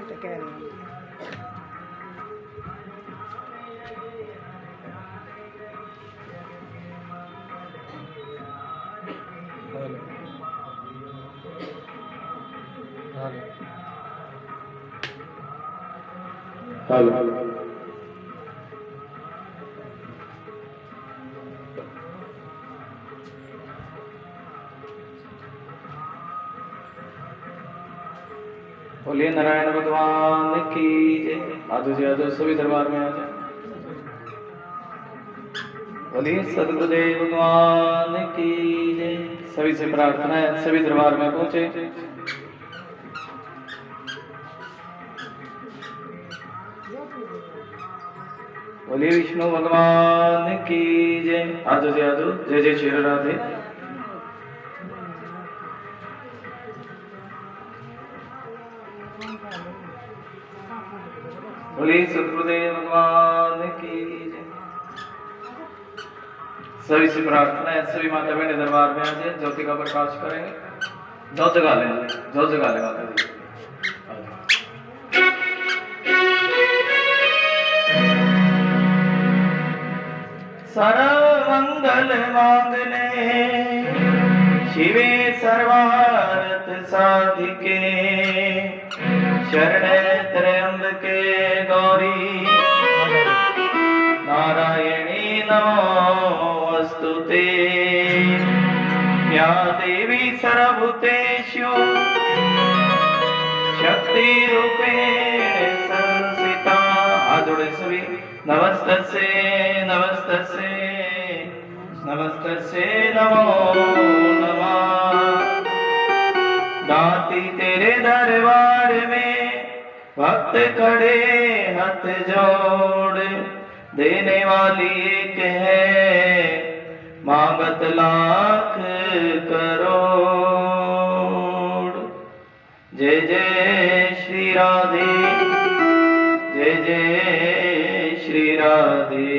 तो कह रही हूँ। हेलो बोलिए नारायण भगवान की जय। आजू जी आजू सभी दरबार में आ जाए। बोलिए सदगुरुदेव भगवान की जय। सभी से प्रार्थना है सभी दरबार में पहुंचे। बोलिए विष्णु भगवान की जय। आजू जी आजू जय जय श्री राधे। बोलिए सदगुरुदेव भगवान की जय। सभी से प्रार्थना है सभी माता बहन दरबार में आ जाए। ज्योति का प्रकाश करेंगे। जो जगा लेंगे जो जगा लेगा सर्वमंगल मांगले शिवे सर्वार्थ साधिके शरणे त्र्यंबके गौरी नारायणी नमोस्तुते। या देवी सर्वभूतेषु शक्ति रूपेण संस्थिता। हाथ जोड़े सभी। नमस्तस्ये नमस्तस्ये नमस्तस्ये नमो नमः। दाती तेरे दरबार में भक्त खड़े हाथ जोड़ देने वाली एक है मांगत लाख करोड़। जय जय श्री राधे जय जय श्री राधे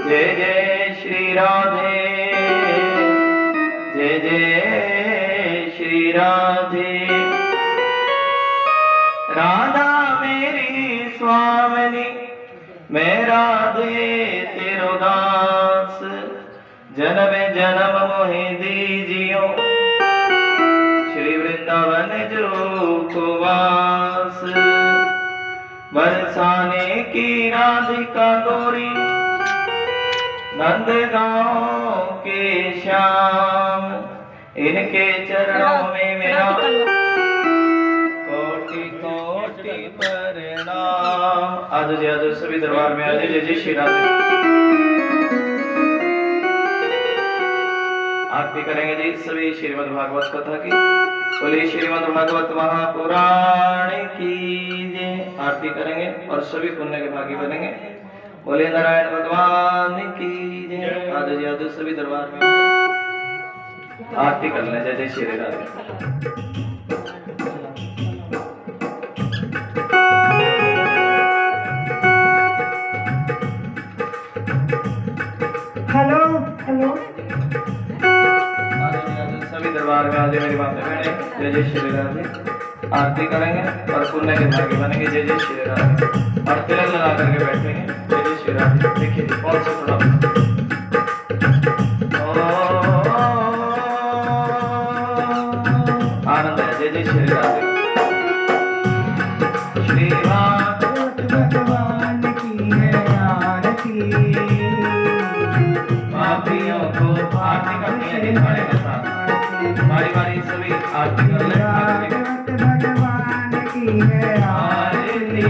जय जय श्री राधे जय जय श्री राधे। राधा मेरी स्वामिनी मैं राधे तेरो दास। जन्म जन्म मोहि दीजियो श्री वृंदावन जो कुवास। बरसाने की राधिका गोरी नंद गाँव के श्याम। इनके चरणों में मेरा कोटि कोटि प्रणाम। आज जी आज सभी दरबार में आज जय जय श्री राधे। आरती करेंगे जी सभी श्रीमद् भागवत कथा की। बोलिए श्रीमद् भागवत महापुराण की जय। आरती करेंगे और सभी पुण्य के भागी बनेंगे। बोलिए नारायण भगवान की जय। आज जी आज सभी दरबार में आरती कर लें। जय जय श्री राधे। हेलो हेलो सभी दरबार में आज मेरी बातें बहने जय जय श्री राधे। आरती करेंगे और पुण्य के भागी बनेंगे। जय जय श्री राधे। और तिलक लगा करके बैठेंगे। जय जय श्री राधे। देखिए कौन सा थोड़ा आनंद है। जय जय श्री राधे। श्री भागवत भगवान की है आरती। पापियों को आरती करनी है दिखाने के साथ। बारी बारी सभी आरती कर ले। भागवत भगवान की है आरती।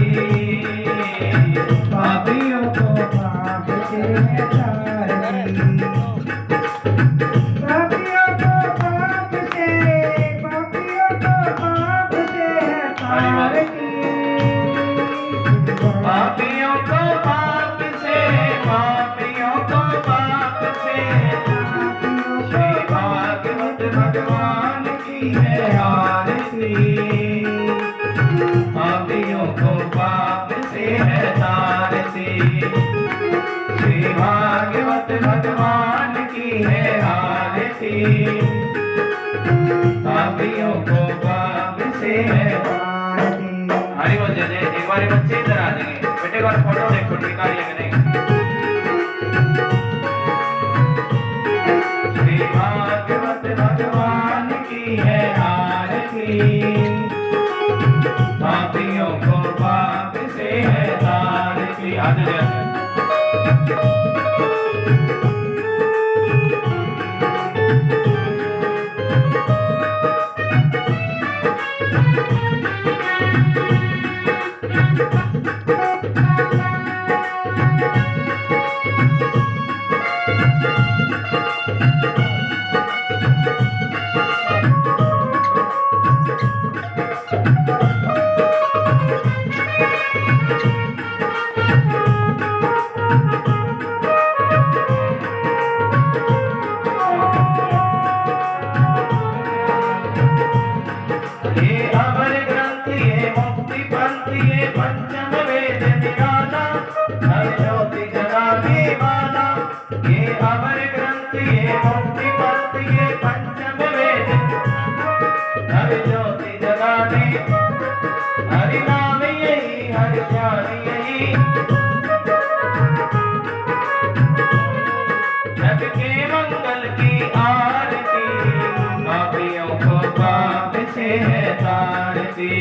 पापियों को पाप से है तारती। पापियों को पाप से पापियों को पाप से है तारती। पापियों को पाप से पापियों को पाप से श्री भागवत भगवान की है आरती। पापियों को पाप से है तारती। श्री भागवत भगवान की है आरती। पापियों को पाप से से है आरती। हरि बोल जय जय। एक बार ये बच्चे इधर आ जाएंगे, बेटे का फोटो देखो ठीक आ रही है कि नहीं। श्री भागवत भगवान की है आरती, पापियों को पाप से है तारती। आ जाओ। हरि नाम यही हरि ध्यान यही, जग के मंगल की आरती, पापियों को पाप से है तारती।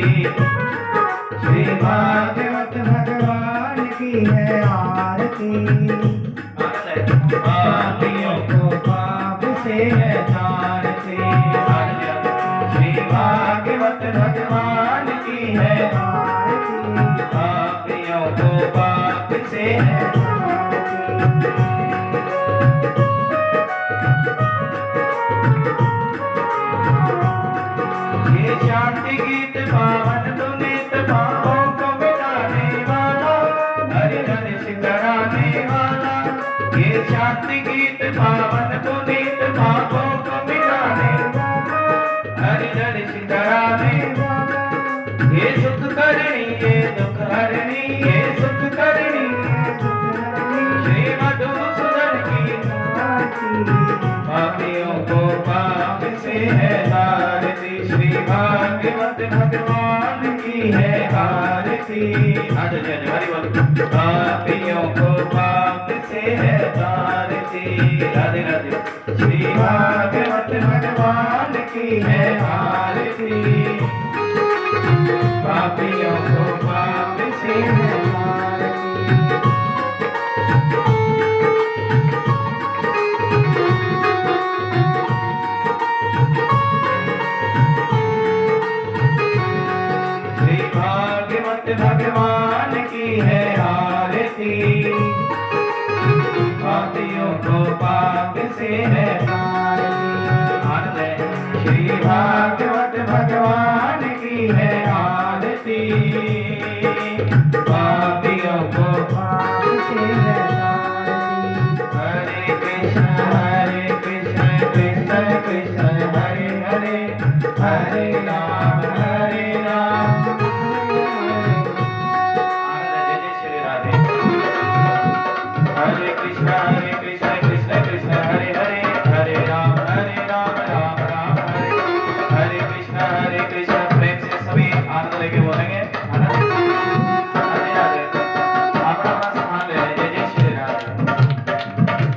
श्री भागवत भगवान की है आरती, पापियों को पाप से है तारती। श्री भागवत भगवान की है आरती, पापियों को पाप से है तारती। ये शांति गीत पावन दुनित पापों को मिटाने वाला, हरि हरि कराने वाला। ये शांति गीत पावन पुनीत पापों को मिटाने वाला, हरि हरि कराने वाला। ये सुख करणी ये दुख हरणी, ये सुख करणी ये दुख हरणी, श्री मधुसूदन की आरती, पापियों को पाप से है तारती। श्री भागवत भगवान की है आरती। हरि बोल। पापियों को पाप से है तारती। राधे राधे। श्री भागवत भगवान की है आरती, पापियों को पाप से है तारती। श्री भागवत भगवान की है आरती, पापियों को पाप से है तारती। श्री भागवत भगवान की है आरती, पापियों को पाप से है तारती। हरे कृष्ण कृष्ण कृष्ण हरे हरे, हरे राम हरे राम। जय जय श्री राधे। हरे कृष्ण कृष्ण कृष्ण हरे हरे, हरे राम राम राम हरे। हरे कृष्ण प्रेम से सभी आनंद लेके बोलेंगे। राधे राधे। अपना अपना सामान ले लें। जय जय श्री राधे।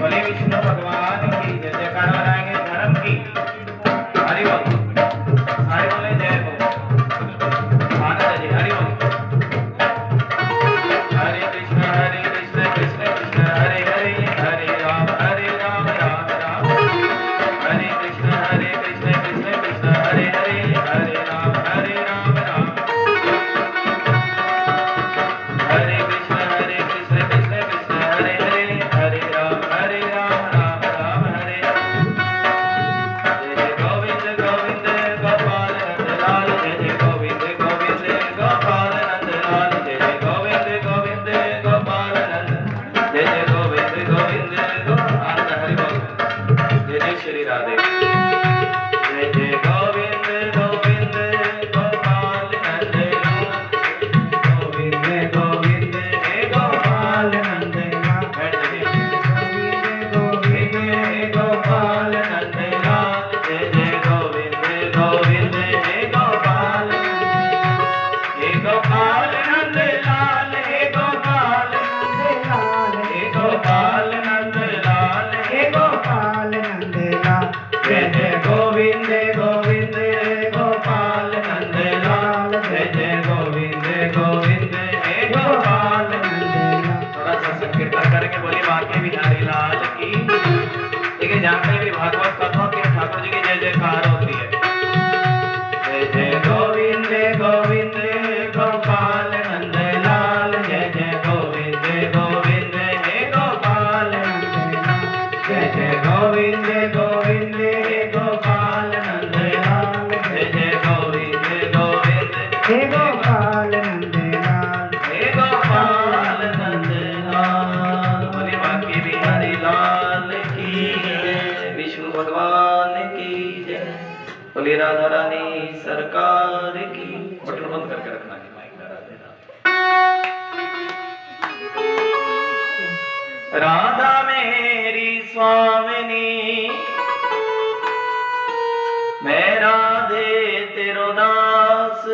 बोले विष्णु भगवान की जय जयकार बनाएंगे धर्म की। हरि बोल। सारे बोले जय बोल। और बंद करके रखना जी माइक में। राधा मेरी स्वामिनी मैं राधे तेरो दास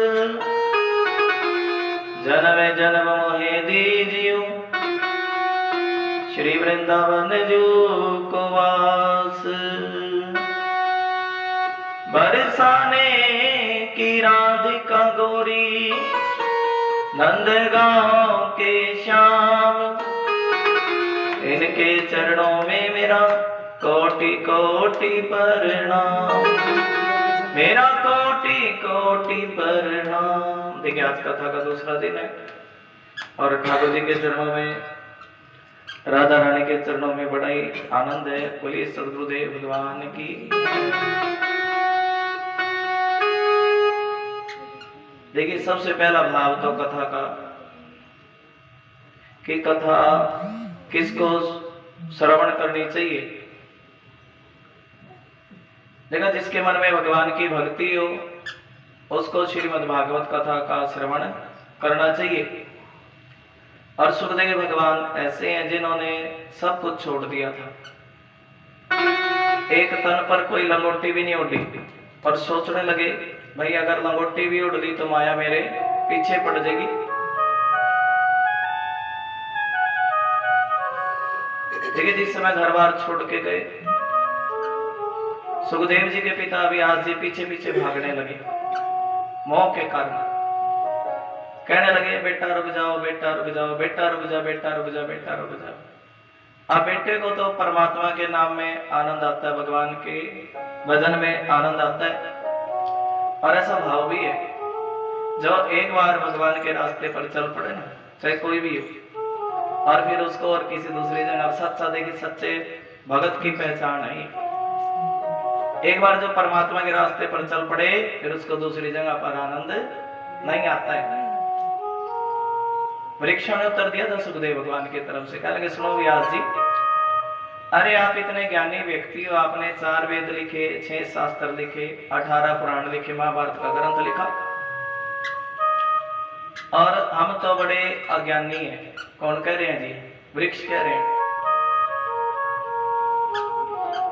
जन्म जन्म मोहे दीजियो श्री वृंदावन जू को वास बरसाने की राधिका गोरी नंदगांव के श्याम इनके चरणों में मेरा कोटि कोटि प्रणाम मेरा कोटि कोटि प्रणाम। देखिए आज कथा का दूसरा दिन है और ठाकुर जी के चरणों में राधा रानी के चरणों में बड़ा ही आनंद है। बोलिए सद्गुरुदेव भगवान की। देखिए सबसे पहला भाव तो कथा का कि कथा किसको श्रवण करनी चाहिए। देखा जिसके मन में भगवान की भक्ति हो उसको श्रीमद् भागवत कथा का श्रवण करना चाहिए। और सुखदेव भगवान ऐसे हैं जिन्होंने सब कुछ छोड़ दिया था, एक तन पर कोई लंगोटी भी नहीं उड़ी और सोचने लगे भाई अगर लंगोटी भी उड़ ली तो माया मेरे पीछे पड़ जाएगी। देखिए जिस समय घर बार छोड़ के गए सुखदेव जी के पिता व्यास जी पीछे पीछे भागने लगे मोह के कारण। कहने लगे बेटा रुक जाओ बेटा रुक जाओ बेटा रुक जा बेटा रुक जा बेटा रुक जाओ। अब बेटे को तो परमात्मा के नाम में आनंद आता है, भगवान के भजन में आनंद आता है और ऐसा भाव भी है जो एक बार भगवान के रास्ते पर चल पड़े ना चाहे कोई भी हो और फिर उसको और किसी दूसरी जगह सच्चा देखिए सच्चे भगत की पहचान है। एक बार जो परमात्मा के रास्ते पर चल पड़े फिर उसको दूसरी जगह पर आनंद नहीं आता है। परीक्षा ने उत्तर दिया था सुखदेव भगवान की तरफ से, कहा सुनो व्यास जी, अरे आप इतने ज्ञानी व्यक्ति हो, आपने 4 वेद लिखे, 6 शास्त्र लिखे, 18 पुराण लिखे, महाभारत का ग्रंथ लिखा और हम तो बड़े अज्ञानी हैं। कौन कह रहे हैं जी? वृक्ष कह रहे हैं।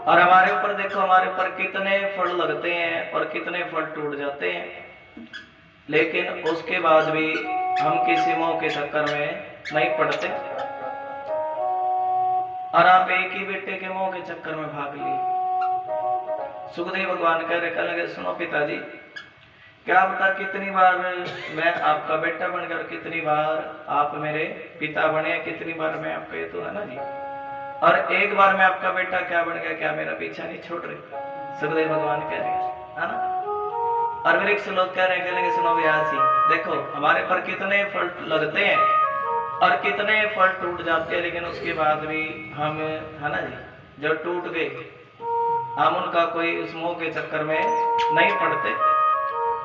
और हमारे ऊपर देखो हमारे ऊपर कितने फल लगते हैं और कितने फल टूट जाते हैं, लेकिन उसके बाद भी हम किसी मोह के चक्कर में नहीं पड़ते। और आप एक ही बेटे के मोह के चक्कर में भाग लिए। सुखदेव भगवान कह रहे सुनो पिताजी, क्या पता कितनी बार मैं आपका बेटा बनकर कितनी बार आप मेरे पिता बने, कितनी बार मैं आपका ये तो है ना जी, और एक बार मैं आपका बेटा क्या बन गया, क्या मेरा पीछा नहीं छोड़ रहे? सुखदेव भगवान कह रहे है ना। और वृक्ष लोग कह रहे हैं, कहने सुनो व्यास जी, देखो हमारे पर कितने फल लगते हैं और कितने फल टूट जाते हैं, लेकिन उसके बाद भी हम है ना जी जब टूट गए हम उनका कोई उस मोह के चक्कर में नहीं पड़ते।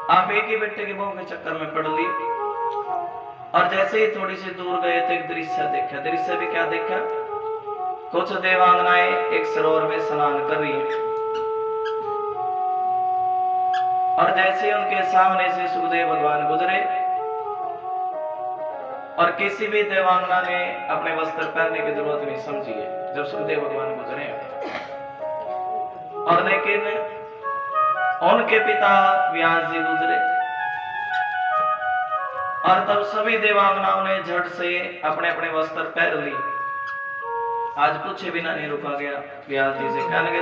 आप एक ही बेटे के मोह के चक्कर में पड़ ली। और जैसे ही थोड़ी सी दूर गए तो एक दृश्य देखा। दृश्य भी क्या देखा? कुछ देवांगनाएं एक सरोवर में स्नान कर रही हैं और जैसे उनके सामने से सुखदेव भगवान गुजरे और किसी भी देवांगना ने अपने वस्त्र पहनने की जरूरत नहीं समझी है जब सुखदेव भगवान गुजरे। और लेकिन उनके पिता व्यास जी गुजरे और तब सभी देवांगनाओं ने झट से अपने अपने वस्त्र पहन लिए। आज पूछे बिना नहीं रुका गया व्यास जी से, कहने लगे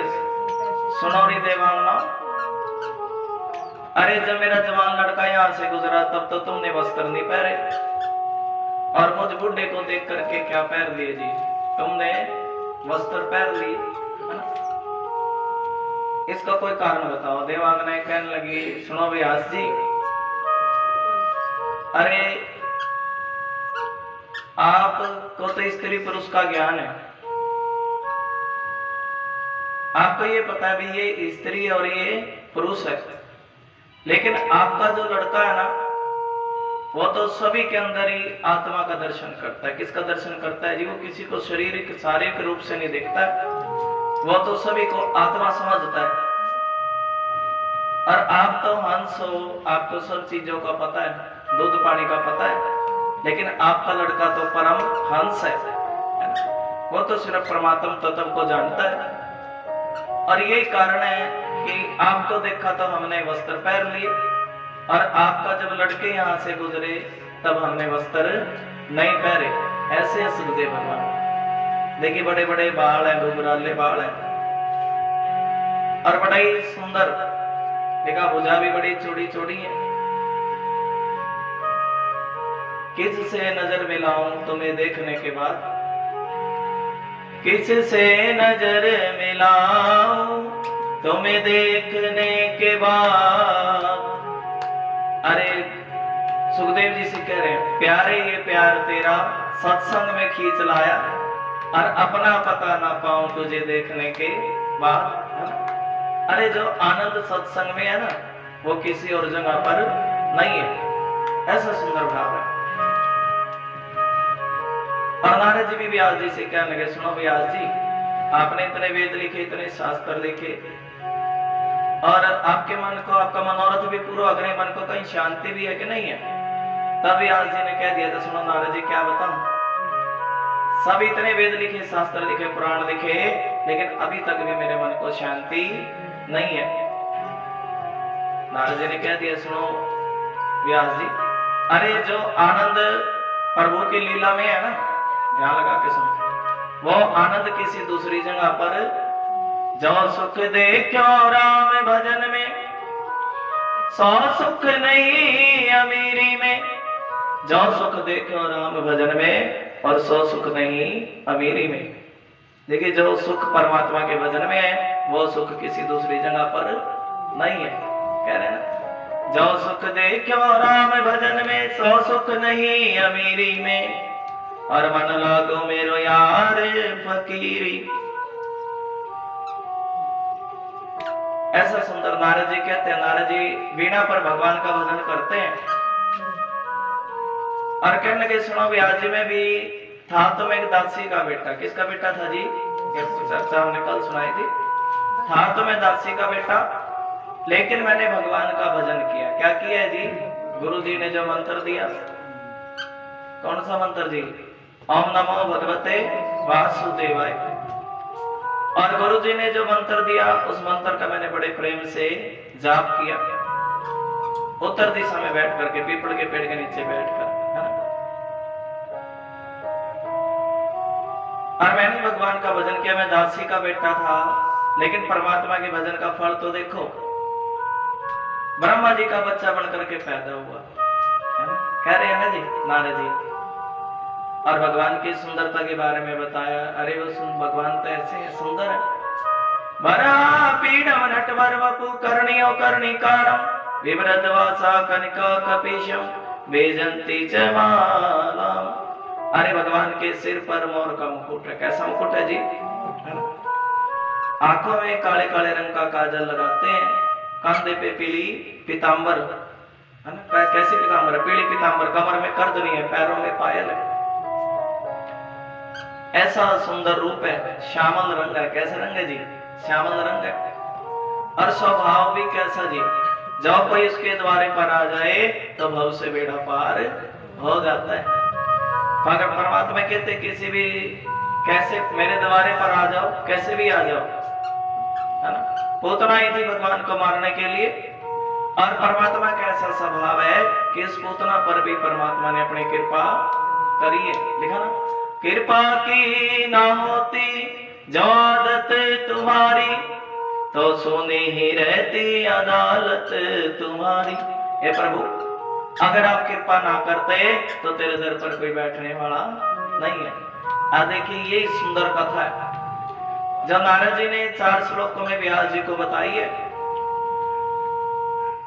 सुनो री देवांगना, अरे जब मेरा जवान लड़का यहाँ से गुजरा तब तो तुमने वस्त्र नहीं पहने और मुझ बुढ़े को देख करके क्या पहन लिए जी, तुमने वस्त्र पहन लिए है ना। इसका कोई कारण बताओ। देवांगना कहने लगी सुनो व्यास जी, अरे आपको तो स्त्री पुरुष का ज्ञान है, आपको ये पता है भी ये स्त्री और ये पुरुष है, लेकिन आपका जो लड़का है ना वो तो सभी के अंदर ही आत्मा का दर्शन करता है। किसका दर्शन करता है जी? वो किसी को शारीरिक रूप से नहीं देखता है, वो तो सभी को आत्मा समझता है। और आप तो हंस हो, आपको सब चीजों का पता है, दूध पानी का पता है, लेकिन आपका लड़का तो परम हंस है ना? वो तो सिर्फ परमात्मा तत्व को जानता है। और यही कारण है कि आपको देखा तो हमने वस्त्र पहन लिए, और आपका जब लड़के यहाँ से गुजरे तब हमने वस्त्र नहीं पहरे। ऐसे है सुखदेव भगवान। देखिए बड़े बड़े बाल हैं, घुघराले बाल हैं, और बड़ा ही सुंदर, देखा भुजा भी बड़ी चौड़ी चौड़ी है। किससे नजर मिलाऊं तुम्हें देखने के बाद, किससे नजर मिलाऊं तुम्हें देखने के बाद। अरे सुखदेव जी से कह रहे हैं, प्यारे ये प्यार तेरा सत्संग में खींच लाया, और अपना पता ना पाऊं तुझे देखने के बाद। अरे जो आनंद सत्संग में है ना, वो किसी और जगह पर नहीं है। ऐसा सुंदर भाव है। और नारद जी भी व्यास जी से कहने लगे, सुनो व्यास जी, आपने इतने वेद लिखे, इतने शास्त्र लिखे, और आपके मन को, आपका मनोरथ भी पूरा अग्नि, मन को कहीं शांति भी है कि नहीं है? तब व्यास जी ने कह दिया था, सुनो नारद जी क्या बताऊं, सब इतने वेद लिखे, शास्त्र लिखे, पुराण लिखे, लेकिन अभी तक भी मेरे मन को शांति नहीं है। नारद जी ने कह दिया, सुनो व्यास जी, अरे जो आनंद प्रभु की लीला में है ना, ध्यान लगा के सुनो, वो आनंद किसी दूसरी जगह पर, जो सुख देखो राम भजन में, सौ सुख नहीं अमीरी में। जो सुख देखो राम भजन में, और सौ सुख नहीं अमीरी में। देखिए जो सुख परमात्मा के भजन में है, वो सुख किसी दूसरी जगह पर नहीं है। कह रहे ना, जो सुख देखो राम भजन में, सौ सुख नहीं अमीरी में, और मन लागो मेरो यार फकीरी। ऐसा सुंदर नारद जी कहते हैं। नारद जी वीणा पर भगवान का भजन करते हैं, और कहने लगे, सुनो व्यास जी, में भी था तो मैं एक दासी का बेटा। किसका बेटा था जी? चर्चा हमने कल सुनाई थी। था तो मैं दासी का बेटा, लेकिन मैंने भगवान का भजन किया। क्या किया है जी? गुरु जी ने जो मंत्र दिया, कौन सा मंत्र जी? ओम नमो भगवते वासुदेवाय। और गुरु जी ने जो मंत्र दिया, उस मंत्र का मैंने बड़े प्रेम से जाप किया, उत्तर दिशा में बैठ करके, पीपल के पेड़ के नीचे बैठकर, है ना? और मैंने भगवान का भजन किया। मैं दासी का बेटा था, लेकिन परमात्मा के भजन का फल तो देखो, ब्रह्मा जी का बच्चा बनकर के पैदा हुआ, है ना? कह रहे हैं ना जी नारद जी। और भगवान की सुंदरता के बारे में बताया। अरे वो भगवान तो ऐसे सुंदर है। वरा पीडम नटवर वपु कर्णियो कर्णिकारम, विव्रत वासा कनिका कपीशम, वेजंती च मालाम। अरे भगवान के सिर पर मोर का मुकुट है। कैसा मुकुट है जी? आंखों में काले काले रंग का काजल लगाते हैं, कंधे पे पीली पीतांबर, है ना? कैसी पीतांबर है? पीली पीतांबर। कमर में कर्द नहीं है, पैरों में पायल है। ऐसा सुंदर रूप है। श्यामल रंग है। कैसा रंग है जी? श्यामल रंग है। और स्वभाव भी कैसा जी? जब कोई उसके द्वारे पर आ जाए तो भव से बेड़ा पार हो जाता है। मगर परमात्मा कहते किसी भी, कैसे मेरे द्वारे पर आ जाओ, कैसे भी आ जाओ, है ना? पूतना ही थी भगवान को मारने के लिए। और परमात्मा का ऐसा स्वभाव है कि इस पूतना पर भी परमात्मा ने अपनी कृपा करी है। लिखा ना, कृपा की ना होती जो आदत तुम्हारी, तो सोनी ही रहती अदालत तुम्हारी। हे प्रभु, अगर आप कृपा ना करते तो तेरे दर पर कोई बैठने वाला नहीं है। देखिए ये सुंदर कथा है जो नारद जी ने 4 श्लोकों में व्यास जी को बताई है।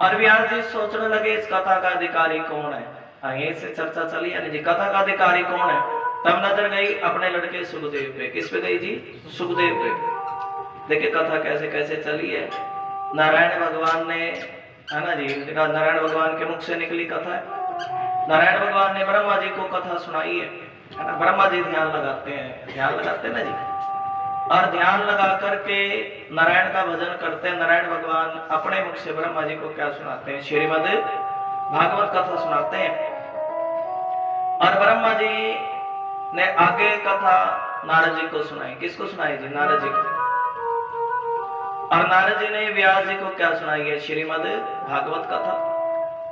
और व्यास जी सोचने लगे इस कथा का अधिकारी कौन है। यहीं से चर्चा चली, यानी जी कथा का अधिकारी कौन है। तब नजर गई अपने लड़के सुखदेव पे। किस पे गई जी? सुखदेव पे। देखिए कथा कैसे कैसे चली है। नारायण भगवान ने, है ना जी, नारायण भगवान के मुख से निकली कथा है। नारायण भगवान ने ब्रह्मा जी को कथा सुनाई है ना? ब्रह्मा जी ध्यान लगाते हैं, ध्यान लगाते हैं ना जी। और ध्यान लगा करके नारायण का भजन करते हैं। नारायण भगवान अपने मुख से ब्रह्मा जी को क्या सुनाते हैं? श्रीमद् भागवत कथा सुनाते हैं। और ब्रह्मा जी ने आगे कथा नारद जी को सुनाई। किसको सुनाई जी? नारद जी को। और नारद जी ने व्यास जी को क्या सुनाई है? श्रीमद् भागवत कथा।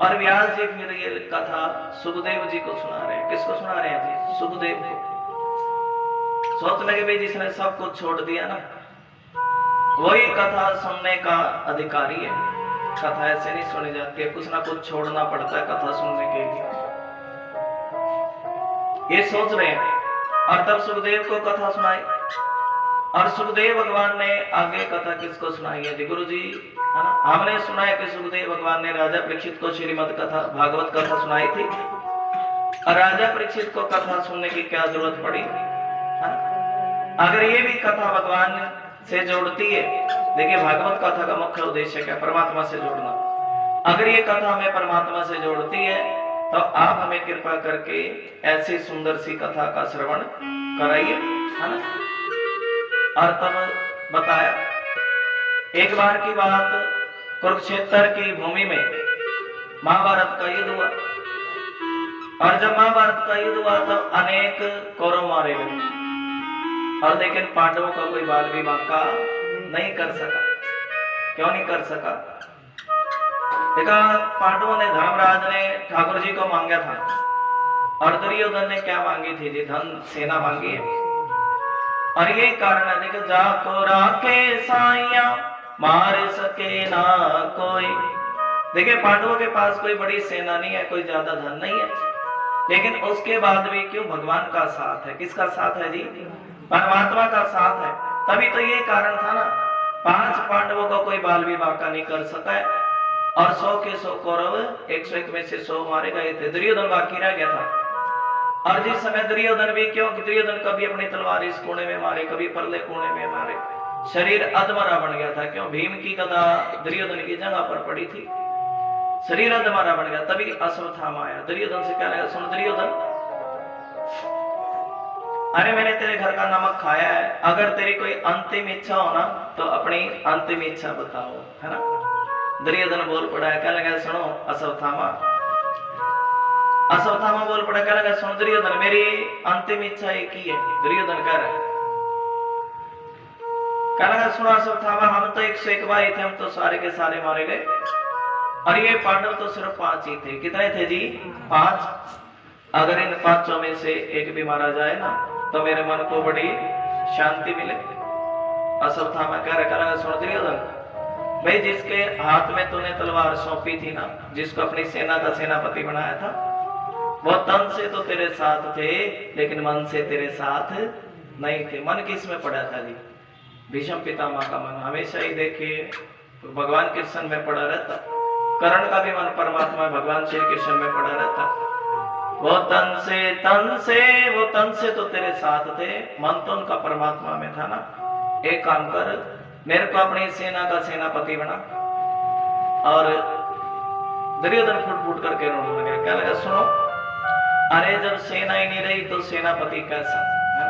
और व्यास जी फिर ये कथा सुखदेव जी को सुना रहे हैं। किसको सुना रहे हैं जी? सुखदेव को। सोच लगे भाई जिसने सब कुछ छोड़ दिया ना, वही कथा सुनने का अधिकारी है। कथा ऐसे नहीं सुनी जाती है, कुछ ना कुछ छोड़ना पड़ता है कथा सुनने के लिए। ये सोच रहे हैं। और तब सुखदेव को कथा सुनाई। और सुखदेव भगवान ने आगे कथा किसको सुनाई है जी? गुरु जी, है ना? हमने सुना है कि सुखदेव भगवान ने राजा परीक्षित को श्रीमद् कथा भागवत कथा सुनाई थी। और राजा परीक्षित को कथा सुनने की क्या जरूरत पड़ी? अगर ये भी कथा भगवान से जोड़ती है, देखिए भागवत कथा का मुख्य उद्देश्य क्या? परमात्मा से जोड़ना। अगर ये कथा हमें परमात्मा से जोड़ती है तो आप हमें कृपा करके ऐसी सुंदर सी कथा का श्रवण कराइए, है ना? और तब बताया एक बार की बात, कुरुक्षेत्र की भूमि में महाभारत का युद्ध हुआ। और जब महाभारत का युद्ध हुआ तब अनेक कौरव मारे गए। और लेकिन पांडवों का कोई बाल विवाह का नहीं कर सका। क्यों नहीं कर सका? देखा, पांडवों ने, धर्मराज ने ठाकुर जी को मांगा था। और दुर्योधन ने क्या मांगी थी जी? धन, सेना मांगी है। और ये कारण है, देखो, जाको राखे साइया मार सके ना कोई। देखिए पांडवों के पास कोई बड़ी सेना नहीं है, कोई ज्यादा धन नहीं है, लेकिन उसके बाद भी क्यों? भगवान का साथ है। किसका साथ है जी? परमात्मा का साथ है। तभी तो ये कारण था ना, 5 पांडवों का कोई बाल विवाह का नहीं कर सका है। और 100 के 100 कौरव 101 में से 100 मारे गए थे। दुर्योधन बाकी रह गया था। और जिस समय दुर्योधन भी, क्यों? दुर्योधन कभी अपनी तलवार इस कोने में मारे, कभी परले कोने में मारे, शरीर अधमरा बन गया था। क्यों? भीम की गदा दुर्योधन की जगह पर पड़ी थी, शरीर अधमरा बन गया। तभी अश्वत्थामा आया। दुर्योधन से क्या लगा? सुन दुर्योधन, अरे मैंने तेरे घर का नमक खाया है, अगर तेरी कोई अंतिम इच्छा हो ना तो अपनी अंतिम इच्छा बताओ, है ना? दुर्योधन बोल पड़ा है, क्या लगा? सुनो अश्वत्थामा। अश्वत्थामा बोल पड़ा, क्या लगा? सुनो दुर्योधन, मेरी अंतिम इच्छा एक ही है। दुर्योधन कह रहा है, क्या लगा? सुनो अश्वत्थामा, हम तो 101 भाई थे, हम तो सारे के सारे मारे गए। और ये पांडव तो सिर्फ 5 ही थे। कितने थे जी? 5। अगर इन 5 में से एक भी मारा जाए ना तो मेरे मन को बड़ी शांति मिले। अश्वत्थामा कह रहा, सुन दुर्योधन भाई, जिसके हाथ में तूने तलवार सौंपी थी ना, जिसको अपनी सेना का सेनापति बनाया था, वो तन से तो तेरे साथ थे लेकिन मन से तेरे साथ नहीं थे। मन किस में पड़ा था जी? भीष्म पितामह का मन हमेशा ही देखिए भगवान कृष्ण में पड़ा रहता। कर्ण का भी मन परमात्मा भगवान श्री कृष्ण में पड़ा रहता। वो तन से तो तेरे साथ थे, मन तो उनका परमात्मा में था ना। एक काम कर, मेरे को अपनी सेना का सेनापति बना। और दुर्योधन फुट फुट करके रोने लगा। क्या लगा? सुनो, अरे जब सेना ही नहीं रही तो सेनापति कैसा, है?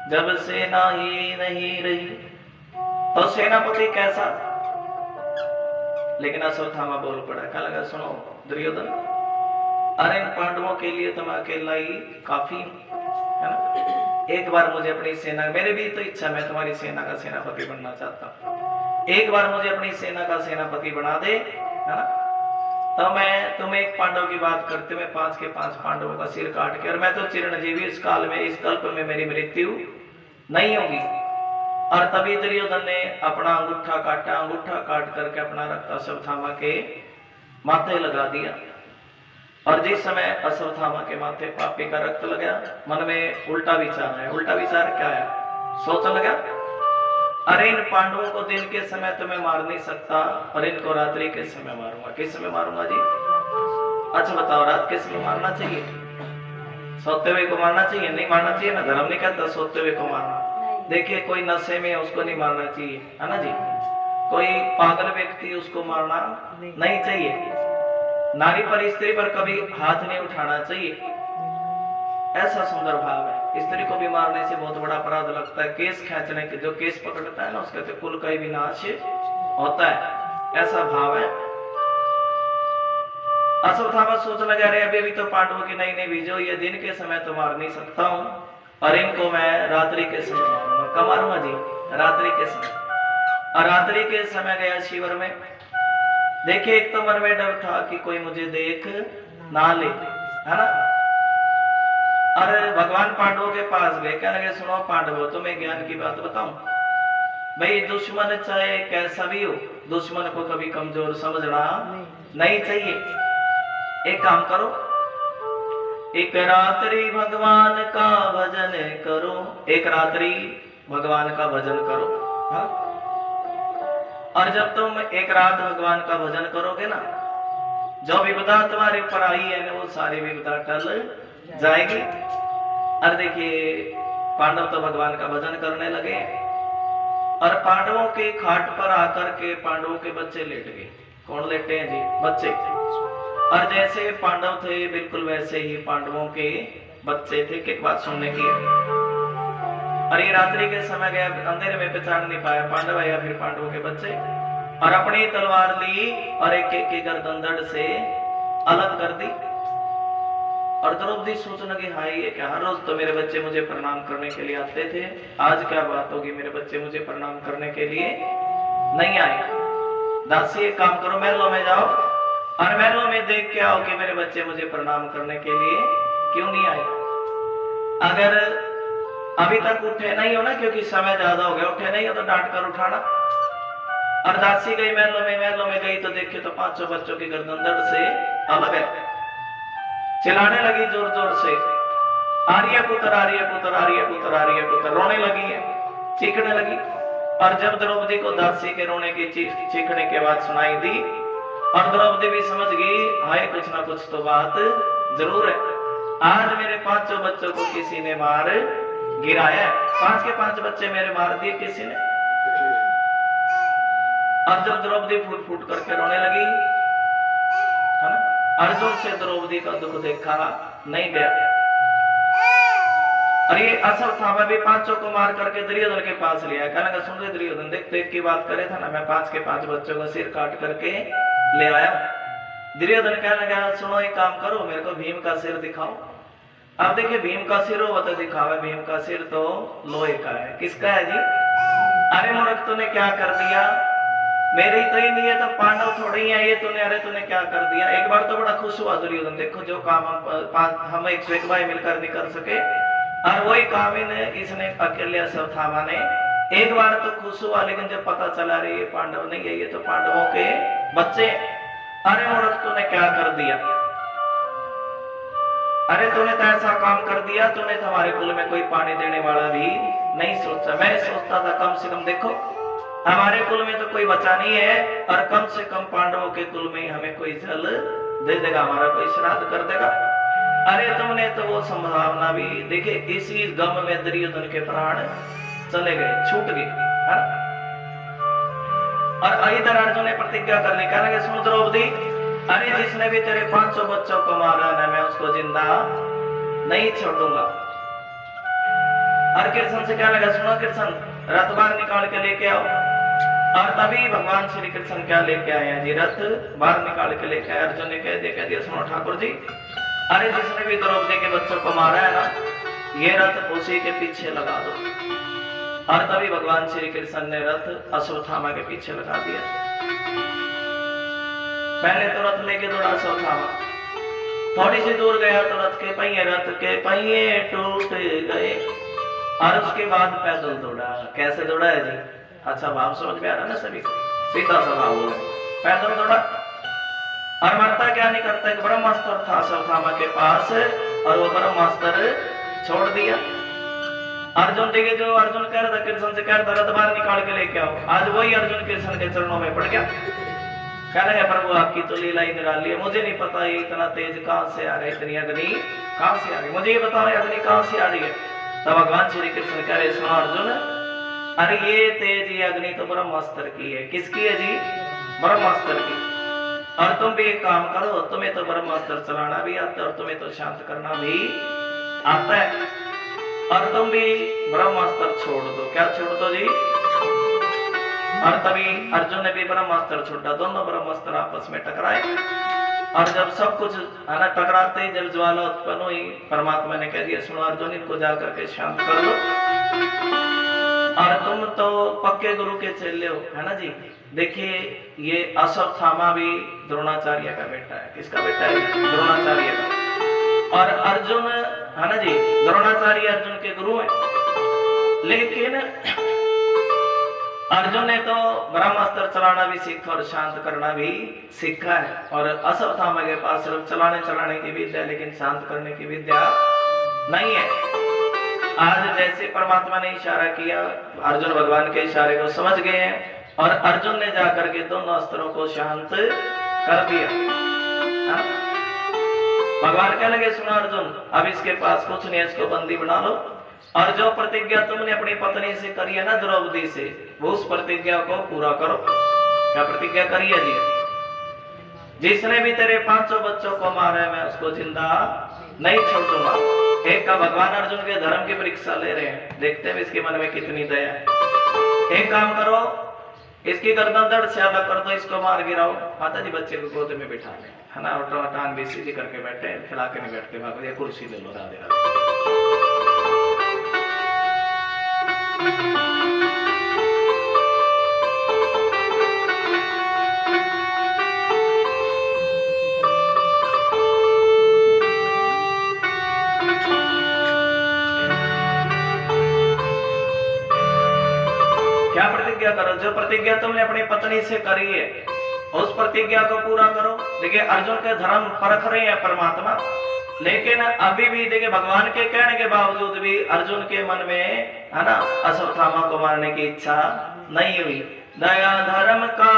जब सेना ही नहीं रही तो सेनापति कैसा? लेकिन अश्वत्थामा बोल पड़ा। क्या लगा? सुनो दुर्योधन, अरे इन पांडवों के लिए तो मैं अकेला ही काफी, है ना? एक बार मुझे अपनी सेना, मेरे भी तो इच्छा, मैं तुम्हारी सेना का सेनापति बनना चाहता हूँ। एक बार मुझे अपनी सेना का सेनापति बना दे, है ना? तो मैं तुम्हें एक पांडव की बात करते हुए 5 के 5 पांडवों का सिर काट के, और मैं तो चिरंजीवी, इस काल में, इस कल्प में मेरी मृत्यु नहीं होगी। और तभी दुर्योधन ने अपना अंगूठा काटा। अंगूठा काट करके अपना रक्त अश्वत्थामा के माथे लगा दिया। और जिस समय अश्वत्थामा के माथे पापी का रक्त लगा, मन में उल्टा विचार है। उल्टा विचार क्या है? सोच लगा, अरे इन पांडवों को दिन के समय तो मैं मार नहीं सकता, और इनको रात्रि के समय मारूंगा। किस समय मारूंगा जी? अच्छा बताओ, रात के समय मारना चाहिए? सोते हुए को मारना चाहिए? नहीं मारना चाहिए ना, धर्म नहीं कहता सोते हुए को मारना। देखिए कोई नशे में, उसको नहीं मारना चाहिए, है ना जी? कोई पागल व्यक्ति, उसको मारना नहीं चाहिए। नारी पर, स्त्री पर कभी हाथ नहीं उठाना चाहिए। ऐसा सुंदर भाव है। स्त्री को भी मारने से बहुत बड़ा अपराध लगता है। केस खींचने के, जो केस पकड़ता है ना, उसके तो कुल का ही विनाश होता है, ऐसा भाव है। अश्वत्थामा सोचने लगा, अरे अभी तो पांडवों की नई नई बीजो, ये दिन के समय तो मार नहीं सकता हूँ, और इनको मैं रात्रि के समय मारूंगा। कब मारूंगा जी? रात्रि के समय। और रात्रि के समय गया शिविर में। देखिए, एक तो मन में डर था कि कोई मुझे देख ना ले, है ना। अरे भगवान पांडवों के पास गए, कहने लगे, सुनो पांडवों, तुम्हें ज्ञान की बात बताऊं। भाई, दुश्मन चाहे कैसा भी हो, दुश्मन को कभी कमजोर समझना नहीं चाहिए। एक काम करो, एक रात्रि भगवान का भजन करो, एक रात्रि भगवान का भजन करो। हाँ? और जब तुम एक रात भगवान का भजन करोगे ना, जो विपदा तुम्हारे ऊपर आई है ना, वो सारी विपदा टल जाएगी। और देखिए, पांडव तो भगवान का भजन करने लगे, और पांडवों के खाट पर आकर के पांडवों के बच्चे लेट गए। कौन लेटे हैं जी? बच्चे। और जैसे पांडव थे बिल्कुल वैसे ही पांडवों के बच्चे थे। एक बात सुनने की, और ये रात्रि के समय गया, अंधेरे में पहचान नहीं पाया पांडव या फिर पांडवों के बच्चे, और अपनी तलवार ली और एक एक की गर्दन धड़ से अलग कर दी। और द्रौपदी सोचने लगी, हाय ये क्या, हर रोज तो मेरे बच्चे मुझे प्रणाम करने के लिए आते थे, आज क्या बात होगी, मेरे बच्चे मुझे प्रणाम करने के लिए नहीं आए। दासी, एक काम करो, महलों में जाओ और महलों में देख के आओ कि मेरे बच्चे मुझे प्रणाम करने के लिए क्यों नहीं आए। अगर अभी तक उठे नहीं हो ना, क्योंकि समय ज्यादा हो गया, उठे नहीं हो तो डांट कर उठाना। और दासी गई महलों में गई तो देखे तो पांचों बच्चों की गर्दन धड़ से अलग है। चिल्लाने लगी जोर जोर से, आर्य पुत्र आर्य पुत्र आर्य पुत्र आर्य पुत्र, रोने लगी है, चीखने लगी। और जब द्रौपदी को दासी के रोने की चीखने की आवाज सुनाई दी, और द्रौपदी भी समझ गई, हाय कुछ ना कुछ तो बात जरूर है, आज मेरे पांचों बच्चों को किसी ने मार गिराया है, 5 के 5 बच्चे मेरे मार दिए किसी ने। और जब द्रौपदी फूट फूट करके रोने लगी, है ना, अर्जुन से द्रौपदी का दुख देखा नहीं गया। और ये अश्वत्थामा भी पांचों को मार करके दुर्योधन के पास लिया। कहने का, सुन रहे दुर्योधन, देख तो एक की बात करे था ना, मैं 5 के 5 बच्चों का सिर काट करके ले आया। दुर्योधन कहने लगा, सुनो एक काम करो, मेरे को भीम का सिर दिखाओ। अब देखिए, भीम का सिर हो तो दिखावे, भीम का सिर तो लोहे का है। किसका है जी? अरे मूर्ख, तूने क्या कर दिया, मेरे ही तो ही नहीं है तो पांडव थोड़े ही है ये, तूने, अरे तूने क्या कर दिया। एक बार तो बड़ा खुश हुआ दुर्योधन, देखो जो काम हम 101 भाई मिलकर नहीं कर सके, और वही काम इसने अकेले अश्वत्थामा ने, एक बार तो खुश हुआ, लेकिन जब पता चला रही ये पांडव नहीं है, ये तो पांडवों के बच्चे, अरे मूर्ख तूने क्या कर दिया, अरे तूने तो ऐसा काम कर दिया, तूने तो हमारे कुल में कोई पानी देने वाला भी नहीं सोचा। मैं सोचता था कम से कम देखो हमारे कुल में तो कोई बचा नहीं है, और कम से कम पांडवों के कुल में हमें कोई जल दे देगा, हमारा कोई श्राद्ध कर देगा। अरे तुमने तो वो संभावना भी देखे, इसी गम में दुर्योधन के प्राण चले गए, छूट गए, है ना। और इधर अर्जुन ने प्रतिज्ञा कर ली, कहने लगे, सुन द्रौपदी, अरे जिसने भी तेरे 500 बच्चों को मारा ना, मैं उसको जिंदा नहीं छोड़ूंगा। और कृष्ण से क्या लगा, सुनो कृष्ण, रथ बाहर निकाल के लेके आओ। और तभी भगवान श्री कृष्ण क्या लेके आए हैं जी, रथ बाहर निकाल के लेके आए। अर्जुन ने कह दिया, सुनो ठाकुर जी, अरे जिसने भी द्रौपदी के बच्चों को मारा है ना, ये रथ उसी के पीछे लगा दो। और तभी भगवान श्री कृष्ण ने रथ अश्वत्थामा के पीछे लगा दिया। पहले तो रथ लेके दौड़ा अश्वत्थामा, थोड़ी सी दूर गया तो रथ के पहिए टूट गए, और उसके बाद पैदल दौड़ा। कैसे दौड़ा है जी? अच्छा भाव समझ में आ रहा ना सभी को, सीधा सा भाव है, पैदल दौड़ा। और मरता क्या नहीं करता, एक ब्रह्मास्त्र था अश्वत्थामा के पास, और वो ब्रह्मास्त्र छोड़ दिया। अर्जुन देखे, जो अर्जुन कह रहा था कृष्ण से, कह रहा था रथ बाहर निकाल के लेके आओ, आज वही अर्जुन कृष्ण के चरणों में पड़ गया। कह रहे हैं, प्रभु आपकी तो लीला ही निराली है, मुझे नहीं पता ये इतना तेज कहां से आ रहा है, इतनी अग्नि कहां से आ रही है, मुझे ये बताओ अग्नि कहां से आ रही है। तब भगवान श्री कृष्ण कह रहे, सुनो अर्जुन, अरे ये तेज ये अग्नि तो ब्रह्मास्त्र की है। किसकी है जी? ब्रह्मास्त्र की। और तुम भी एक काम करो, तुम्हें तो ब्रह्मास्त्र चलाना भी आता है, और तुम्हें तो शांत करना भी आता है और तुम भी ब्रह्मास्त्र छोड़ दो। क्या छोड़ दो जी? और तभी अर्जुन ने भी ब्रह्मास्त्र छोड़ा, दोनों ब्रह्मास्त्र आपस में टकराए और जब सब कुछ है ना टकराते ही जब ज्वाला उत्पन्न हुई, परमात्मा ने कह दिया सुनो अर्जुन इनको जाकर के शांत कर दो। और तुम तो पक्के गुरु के चेले हो, है ना जी। देखिए ये अश्वत्थामा भी द्रोणाचार्य का बेटा है। किसका बेटा है? द्रोणाचार्य का। और अर्जुन है ना जी, द्रोणाचार्य अर्जुन के गुरु हैं। लेकिन अर्जुन ने तो ब्रह्मास्त्र चलाना भी सीखा और शांत करना भी सीखा है। और अश्वत्थामा के पास सिर्फ चलाने की विद्या, लेकिन शांत करने की विद्या नहीं है। आज जैसे परमात्मा ने इशारा किया, अर्जुन भगवान के इशारे को समझ गए हैं और अर्जुन ने जाकर के दोनों अस्त्रों को शांत कर दिया। भगवान कहने लगे सुनो अर्जुन अब इसके पास कुछ नहीं, इसको बंदी बना लो और जो प्रतिज्ञा तुमने अपनी पत्नी से करी है ना द्रौपदी से, वो उस प्रतिज्ञा को पूरा करो। क्या प्रतिज्ञा करी है जी? जिसने भी तेरे 500 बच्चों को मारा है मैं उसको जिंदा नहीं छोड़ूंगा। एक का भगवान अर्जुन के धर्म की परीक्षा ले रहे हैं, देखते हैं इसके मन में कितनी दया है। एक काम करो इसकी गर्दन धड़ से अलग कर दो, इसको मार गिराओ, माता जी बच्चे को गोद में बिठा ले, है ना, और टांग भी सीधी करके बैठे, खिला के नहीं बैठते, भाग ये कुर्सी ले लो, राधे राधे। क्या प्रतिज्ञा करो? जो प्रतिज्ञा तुमने अपनी पत्नी से करी है उस प्रतिज्ञा को पूरा करो। देखिए अर्जुन के धर्म परख रहे हैं परमात्मा, लेकिन अभी भी देखिए भगवान के कहने के बावजूद भी अर्जुन के मन में है ना अश्वत्थामा को मारने की इच्छा नहीं हुई। दया धर्म का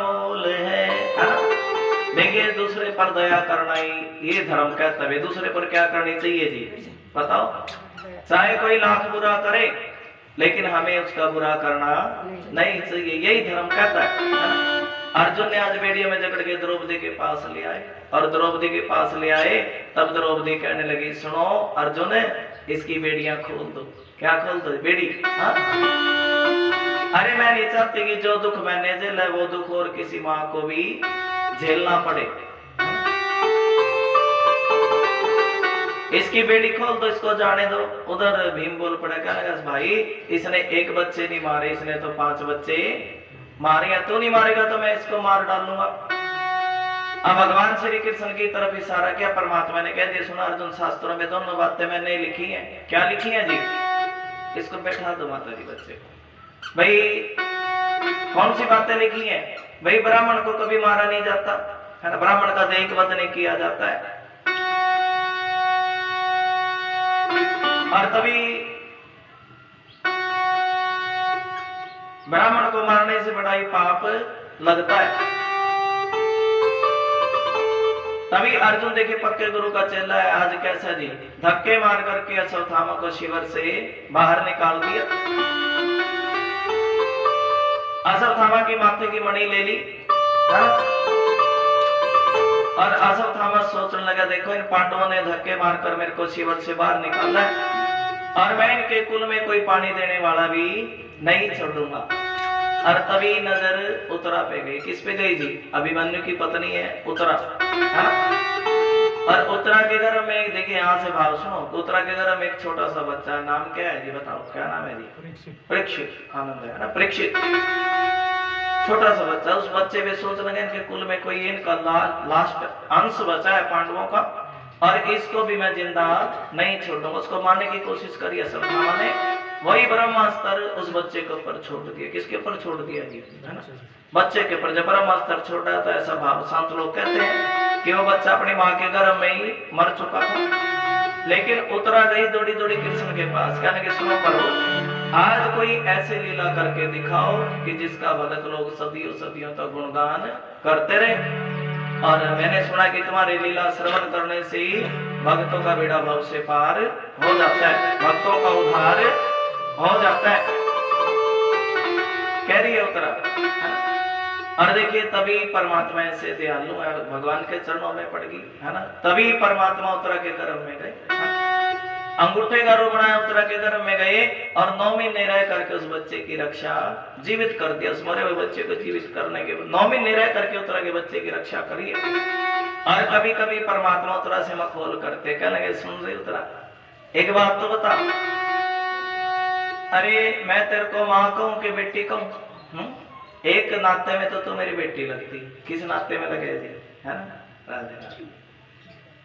मूल है ना। देखिए दूसरे पर दया करना ही ये धर्म कहता है। दूसरे पर क्या करनी चाहिए जी बताओ? चाहे कोई लाख बुरा करे लेकिन हमें उसका बुरा करना नहीं चाहिए, यही धर्म कहता है। अर्जुन ने आज बेड़ियों में जकड़ के द्रौपदी के पास ले आए और द्रौपदी के पास ले आए, तब द्रौपदी कहने लगी सुनो अर्जुन इसकी बेड़ियां खोल दो। क्या खोल दो? बेड़ी। अरे मैं नहीं चाहती कि जो दुख मैंने झेला वो दुख और किसी माँ को भी झेलना पड़े। इसकी बेड़ी खोल दो, इसको जाने दो। उधर भीम बोल पड़ा, क्या लगा भाई इसने एक बच्चे नहीं मारे, इसने तो 5 बच्चे मारे, तू नहीं मारेगा तो मैं इसको मार डालूंगा। अब भगवान श्री कृष्ण की तरफ इशारा किया, परमात्मा ने कह दिया सुना अर्जुन शास्त्रों में दोनों बातें मैंने लिखी हैं। क्या लिखी हैं जी? इसको बैठा दो माता जी बच्चे को। भाई कौन सी बातें लिखी हैं? भाई ब्राह्मण को कभी मारा नहीं जाता है ना, ब्राह्मण का देह वध नहीं किया जाता है। और तभी ब्राह्मण को मारने से बड़ा ही पाप लगता है। तभी अर्जुन देखिए पक्के गुरु का चेला है, आज कैसा जी धक्के मार करके अश्वत्थामा को शिविर से बाहर निकाल दिया। अश्वत्थामा की माथे की मणि ले ली और अश्वत्थामा सोचने लगा देखो इन पांडवों ने धक्के मारकर मेरे को शिविर से बाहर निकाला है और मैं इनके कुल में कोई पानी देने वाला भी नहीं छोड़ूंगा। और तभी नजर उत्तरा पे गई। किस पे गई जी? अभिमन्यु की पत्नी है उत्तरा, है ना। और उत्तरा के घर में देखिए यहाँ से भाव सुनो, उत्तरा के घर में एक छोटा सा बच्चा है, नाम क्या है जी बताओ? क्या नाम है जी? परीक्षित। आनंद है ना, परीक्षित छोटा सा बच्चा। उस बच्चे पे सोच लगे इनके कुल में कोई इनका लास्ट अंश बचा है पांडवों का और इसको भी मैं जिंदा नहीं छोड़ूंगा। उसको मारने की कोशिश करी अश्वत्थामा ने, वही ब्रह्मास्त्र उस बच्चे के ऊपर छोड़ दिया। किसके ऊपर छोड़ दिया जी? है ना, बच्चे के ऊपर। जब ब्रह्मास्त्र छोड़ा तो ऐसा भाव संत लोग कहते हैं कि वो बच्चा अपनी माँ के गर्भ में ही मर चुका था। लेकिन उत्तरा गई दौड़ी दौड़ी कृष्ण के पास, कहने के सुनो करो आज कोई ऐसे लीला करके दिखाओ कि जिसका भगत लोग सदियों सदियों तक गुणगान करते रहे। और मैंने सुना कि तुम्हारी लीला श्रवण करने से ही भक्तों का बेड़ा भव से पार हो जाता है, भक्तों का उद्धार हो जाता है, कह रही है उत्तरा। और देखिए तभी परमात्मा ऐसे दयालु है, भगवान के चरणों में पड़ गई, है ना। तभी परमात्मा उत्तरा के गर्भ में गए। अंगूठे का रूप बनाया, उत्तरा के गर्भ में गए और 9 महीने रह करके उस बच्चे की रक्षा जीवित कर दिया। उस मरे हुए बच्चे को जीवित करने के 9 महीने रह करके उत्तरा के बच्चे की रक्षा करिए। और कभी कभी परमात्मा उत्तरा से मखौल करते, कहने लगे सुन रही उत्तरा, एक बात तो बता, अरे मैं तेरे को माँ कहूं कि बेटी कहूं? एक नाते में तो तू मेरी बेटी लगती, किस नाते में लगे जी, है ना? राधे राधे,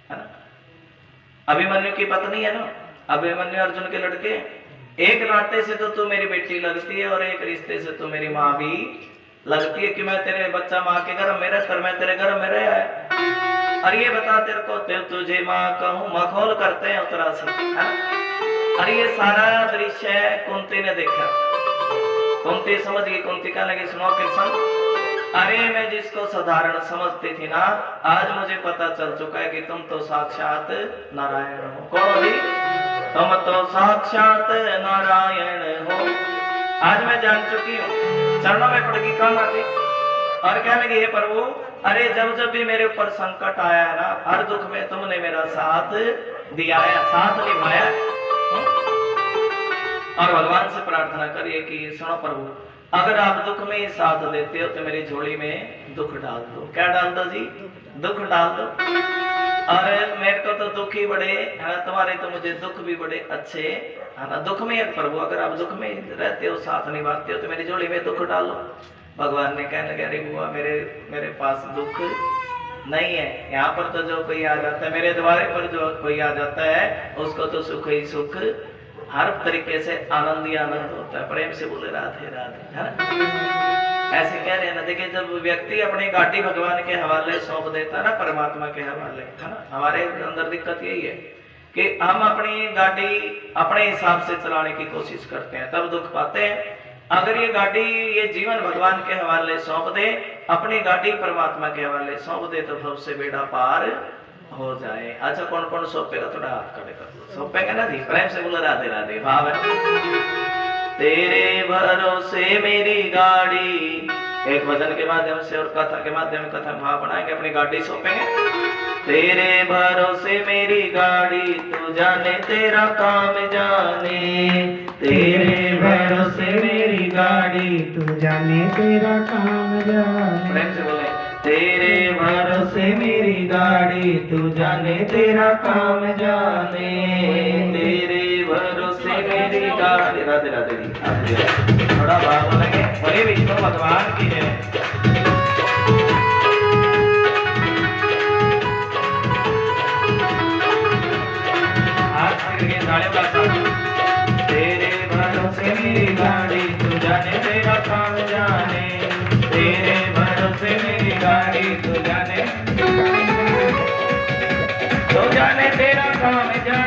है ना? अभिमन्यु की पत्नी है ना, अभिमन्यु अर्जुन के लड़के, एक नाते से तो तू मेरी बेटी लगती है और एक रिश्ते से तू मेरी माँ भी लगती है कि मैं तेरे बच्चा माँ के गर्भ में रहकर मैं तेरे गर्भ में रहा है। और ये बता तेरे को तुझे माँ कहूं, मखौल करते हैं उत्तरा से, है ना? और ये सारा दृश्य कुंती ने देखा। कुंती समझ गई, कुंती कहने लगी सुनो कृष्ण, अरे मैं जिसको साधारण समझती थी ना, आज मुझे पता चल चुका है कि तुम तो साक्षात नारायण हो। कौन हो? तुम तो साक्षात नारायण हो। आज मैं जान चुकी हूँ। चरणों में पड़ गई काम आती और कहने लगी हे प्रभु, अरे जब जब भी मेरे ऊपर संकट आया है ना, हर दुख में तुमने मेरा साथ दिया है, साथ निभाया है। और भगवान से प्रार्थना करिए कि सुनो प्रभु, अगर आप दुख में ही साथ देते हो तो मेरी झोली में दुख डाल दो। क्या डाल दो जी? दुख डाल दो। और मेरे को तो दुख ही बड़े है, तुम्हारे तो मुझे दुख भी बड़े अच्छे है ना। दुख में है प्रभु, अगर आप दुख में रहते हो, साथ निभाते हो तो मेरी झोली में दुख डालो। भगवान ने कहने लगे अरे बुआ, मेरे पास दुख नहीं है। यहाँ पर तो जो कोई आ जाता है, मेरे द्वारे पर जो कोई आ जाता है उसको तो सुख ही सुख, हर तरीके से आनंद ही आनंद होता है। प्रेम से बोले राधे राधे, है ना? ऐसे कह रहे हैं ना। देखिए जब व्यक्ति अपनी गाड़ी भगवान के हवाले सौंप देता है ना, परमात्मा के हवाले, है ना, हमारे अंदर दिक्कत यही है कि हम अपनी गाड़ी अपने हिसाब से चलाने की कोशिश करते हैं, तब दुख पाते हैं। अगर ये गाड़ी, ये जीवन भगवान के हवाले सौंप दे, अपनी गाड़ी परमात्मा के हवाले सौंप दे, तो भव से बेड़ा पार हो जाए। अच्छा कौन कौन सौंपेगा? थोड़ा हाथ खड़े कर दो। सौंपेगा ना जी? प्रेम से बोलो राधे राधे। भाव है तेरे भरोसे मेरी गाड़ी, एक भजन के माध्यम से और कथा के माध्यम से कथा भाव बनाएंगे, अपनी गाड़ी सौंपेंगे। तेरे भरोसे मेरी गाड़ी, तू जाने तेरा काम जाने। तेरे भरोसे मेरी गाड़ी, तू जाने तेरा काम जाने। प्रेम से बोले तेरे भरोसे मेरी गाड़ी, तू जाने तेरा काम जाने। तेरे भरोसे मेरी गाड़ी। राधे राधे जी। थोड़ा भाव बोलेंगे, बोले विष्णु भगवान की है। तेरे भरोसे मेरी गाड़ी, तू जाने तेरा काम जाने। तेरे भरोसे मेरी गाड़ी, तू जाने तेरा काम जाने।